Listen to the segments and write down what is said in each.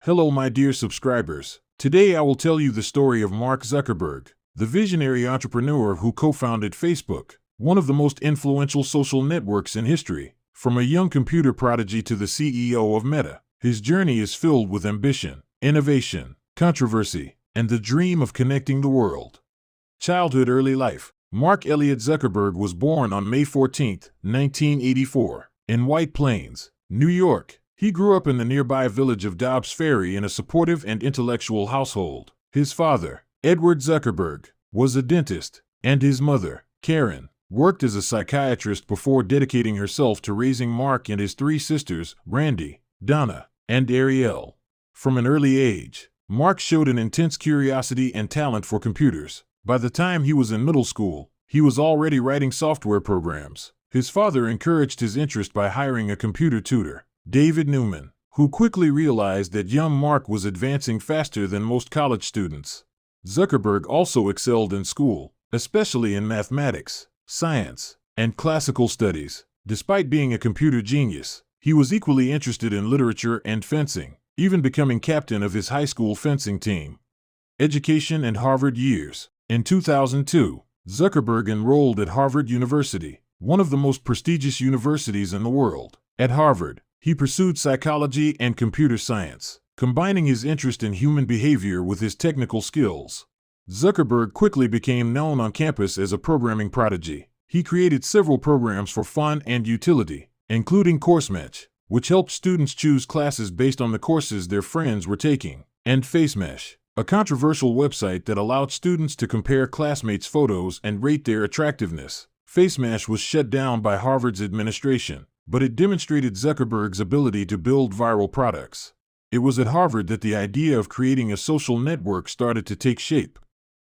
Hello, my dear subscribers. Today I will tell you the story of Mark Zuckerberg, the visionary entrepreneur who co-founded Facebook, one of the most influential social networks in history. From a young computer prodigy to the CEO of Meta, his journey is filled with ambition, innovation, controversy, and the dream of connecting the world. Childhood. Early life. Mark Elliott Zuckerberg was born on May 14, 1984, in White Plains, New York. He grew up in the nearby village of Dobbs Ferry in a supportive and intellectual household. His father, Edward Zuckerberg, was a dentist, and his mother, Karen, worked as a psychiatrist before dedicating herself to raising Mark and his three sisters, Randy, Donna, and Ariel. From an early age, Mark showed an intense curiosity and talent for computers. By the time he was in middle school, he was already writing software programs. His father encouraged his interest by hiring a computer tutor, David Newman, who quickly realized that young Mark was advancing faster than most college students. Zuckerberg also excelled in school, especially in mathematics, science, and classical studies. Despite being a computer genius, he was equally interested in literature and fencing, even becoming captain of his high school fencing team. Education and Harvard years. In 2002, Zuckerberg enrolled at Harvard University, one of the most prestigious universities in the world. At Harvard, he pursued psychology and computer science, combining his interest in human behavior with his technical skills. Zuckerberg quickly became known on campus as a programming prodigy. He created several programs for fun and utility, including CourseMatch, which helped students choose classes based on the courses their friends were taking, and FaceMesh, a controversial website that allowed students to compare classmates' photos and rate their attractiveness. FaceMesh was shut down by Harvard's administration, but it demonstrated Zuckerberg's ability to build viral products. It was at Harvard that the idea of creating a social network started to take shape.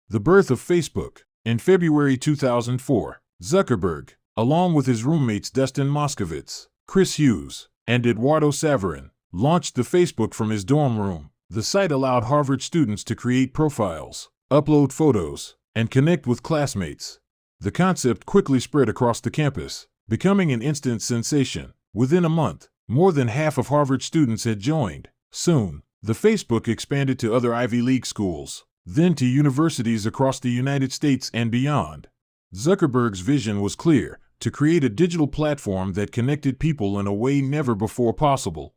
The birth of Facebook. In February 2004, Zuckerberg, along with his roommates Dustin Moskovitz, Chris Hughes, and Eduardo Saverin, launched the Facebook from his dorm room. The site allowed Harvard students to create profiles, upload photos, and connect with classmates. The concept quickly spread across the campus, becoming an instant sensation. Within a month, more than half of Harvard students had joined. Soon, the Facebook expanded to other Ivy League schools, then to universities across the United States and beyond. Zuckerberg's vision was clear: to create a digital platform that connected people in a way never before possible.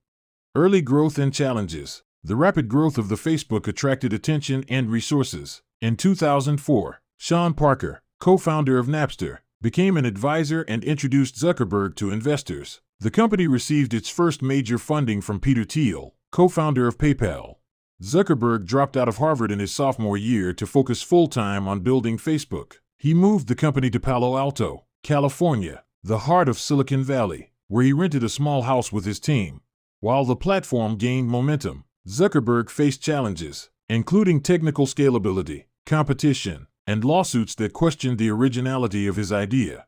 Early growth and challenges. The rapid growth of the Facebook attracted attention and resources. In 2004, Sean Parker, co-founder of Napster, became an advisor and introduced Zuckerberg to investors. The company received its first major funding from Peter Thiel, co-founder of PayPal. Zuckerberg dropped out of Harvard in his sophomore year to focus full-time on building Facebook. He moved the company to Palo Alto, California, the heart of Silicon Valley, where he rented a small house with his team. While the platform gained momentum, Zuckerberg faced challenges, including technical scalability, competition, and lawsuits that questioned the originality of his idea.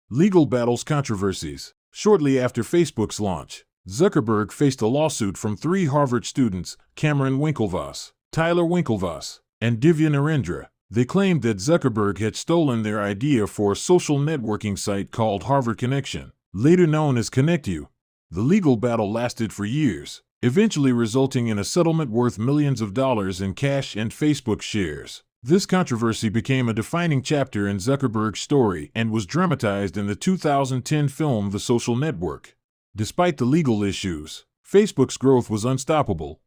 Legal battles. Controversies. Shortly after Facebook's launch, Zuckerberg faced a lawsuit from three Harvard students, Cameron Winklevoss, Tyler Winklevoss, and Divya Narendra. They claimed that Zuckerberg had stolen their idea for a social networking site called Harvard Connection, later known as ConnectU. The legal battle lasted for years, eventually resulting in a settlement worth millions of dollars in cash and Facebook shares. This controversy became a defining chapter in Zuckerberg's story and was dramatized in the 2010 film The Social Network. Despite the legal issues, Facebook's growth was unstoppable.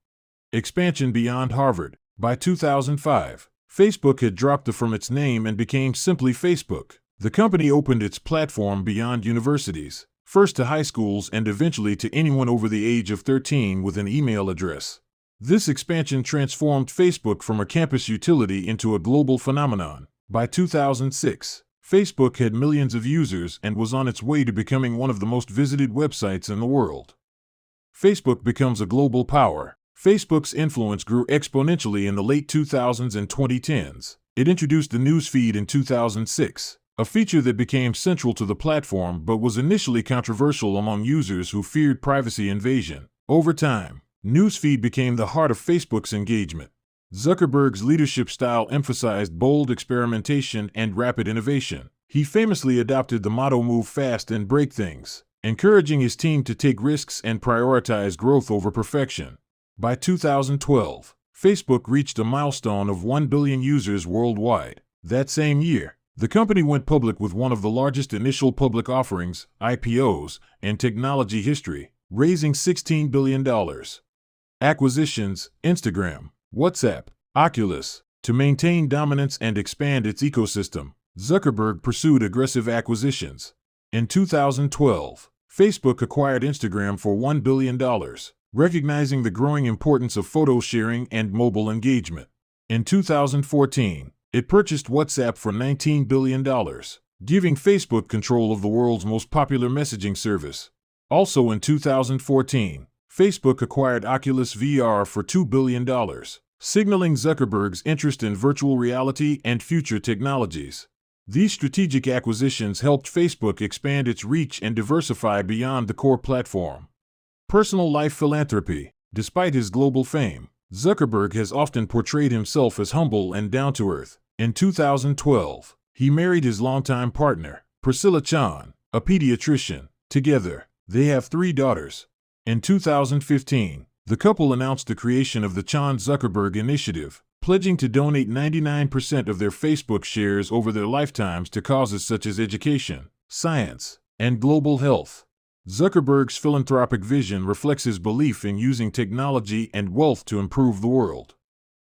Expansion beyond Harvard. By 2005, Facebook had dropped the from its name and became simply Facebook. The company opened its platform beyond universities, first to high schools and eventually to anyone over the age of 13 with an email address. This expansion transformed Facebook from a campus utility into a global phenomenon. By 2006, Facebook had millions of users and was on its way to becoming one of the most visited websites in the world. Facebook becomes a global power. Facebook's influence grew exponentially in the late 2000s and 2010s. It introduced the news feed in 2006, a feature that became central to the platform but was initially controversial among users who feared privacy invasion. Over time, Newsfeed became the heart of Facebook's engagement. Zuckerberg's leadership style emphasized bold experimentation and rapid innovation. He famously adopted the motto "move fast and break things," encouraging his team to take risks and prioritize growth over perfection. By 2012, Facebook reached a milestone of 1 billion users worldwide. That same year, the company went public with one of the largest initial public offerings, IPOs, in technology history, raising $16 billion. Acquisitions: Instagram, WhatsApp, Oculus. To maintain dominance and expand its ecosystem, Zuckerberg pursued aggressive acquisitions. In 2012, Facebook acquired Instagram for $1 billion, recognizing the growing importance of photo sharing and mobile engagement. In 2014, it purchased WhatsApp for $19 billion, giving Facebook control of the world's most popular messaging service. Also in 2014, Facebook acquired Oculus VR for $2 billion, signaling Zuckerberg's interest in virtual reality and future technologies. These strategic acquisitions helped Facebook expand its reach and diversify beyond the core platform. Personal life philanthropy. Despite his global fame, Zuckerberg has often portrayed himself as humble and down-to-earth. In 2012, he married his longtime partner, Priscilla Chan, a pediatrician. Together, they have 3 daughters. In 2015, the couple announced the creation of the Chan-Zuckerberg Initiative, pledging to donate 99% of their Facebook shares over their lifetimes to causes such as education, science, and global health. Zuckerberg's philanthropic vision reflects his belief in using technology and wealth to improve the world.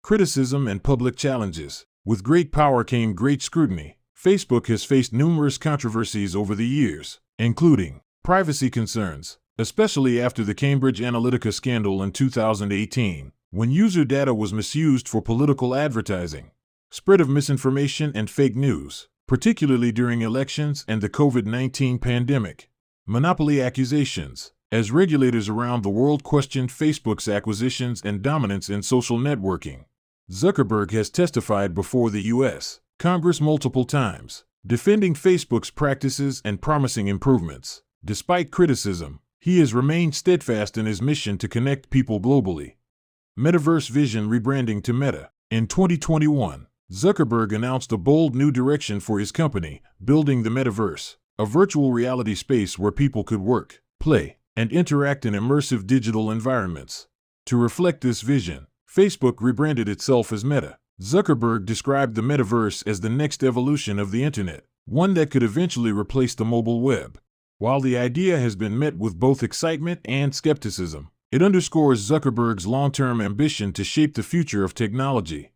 Criticism and public challenges. With great power came great scrutiny. Facebook has faced numerous controversies over the years, including privacy concerns, especially after the Cambridge Analytica scandal in 2018, when user data was misused for political advertising. Spread of misinformation and fake news, particularly during elections and the COVID-19 pandemic. Monopoly accusations. As regulators around the world questioned Facebook's acquisitions and dominance in social networking, Zuckerberg has testified before the U.S. Congress multiple times, defending Facebook's practices and promising improvements. Despite criticism, he has remained steadfast in his mission to connect people globally. Metaverse vision rebranding to Meta. In 2021, Zuckerberg announced a bold new direction for his company, building the metaverse, a virtual reality space where people could work, play, and interact in immersive digital environments. To reflect this vision, Facebook rebranded itself as Meta. Zuckerberg described the metaverse as the next evolution of the internet, one that could eventually replace the mobile web. While the idea has been met with both excitement and skepticism, it underscores Zuckerberg's long-term ambition to shape the future of technology.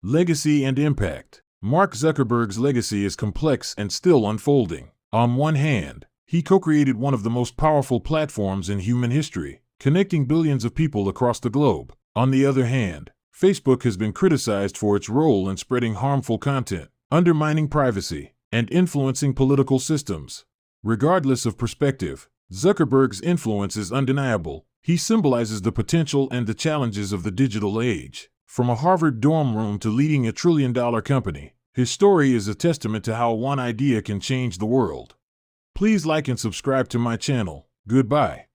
Legacy and impact. Mark Zuckerberg's legacy is complex and still unfolding. On one hand, he co-created one of the most powerful platforms in human history, connecting billions of people across the globe. On the other hand, Facebook has been criticized for its role in spreading harmful content, undermining privacy, and influencing political systems. Regardless of perspective, Zuckerberg's influence is undeniable. He symbolizes the potential and the challenges of the digital age. From a Harvard dorm room to leading a trillion-dollar company, his story is a testament to how one idea can change the world. Please like and subscribe to my channel. Goodbye.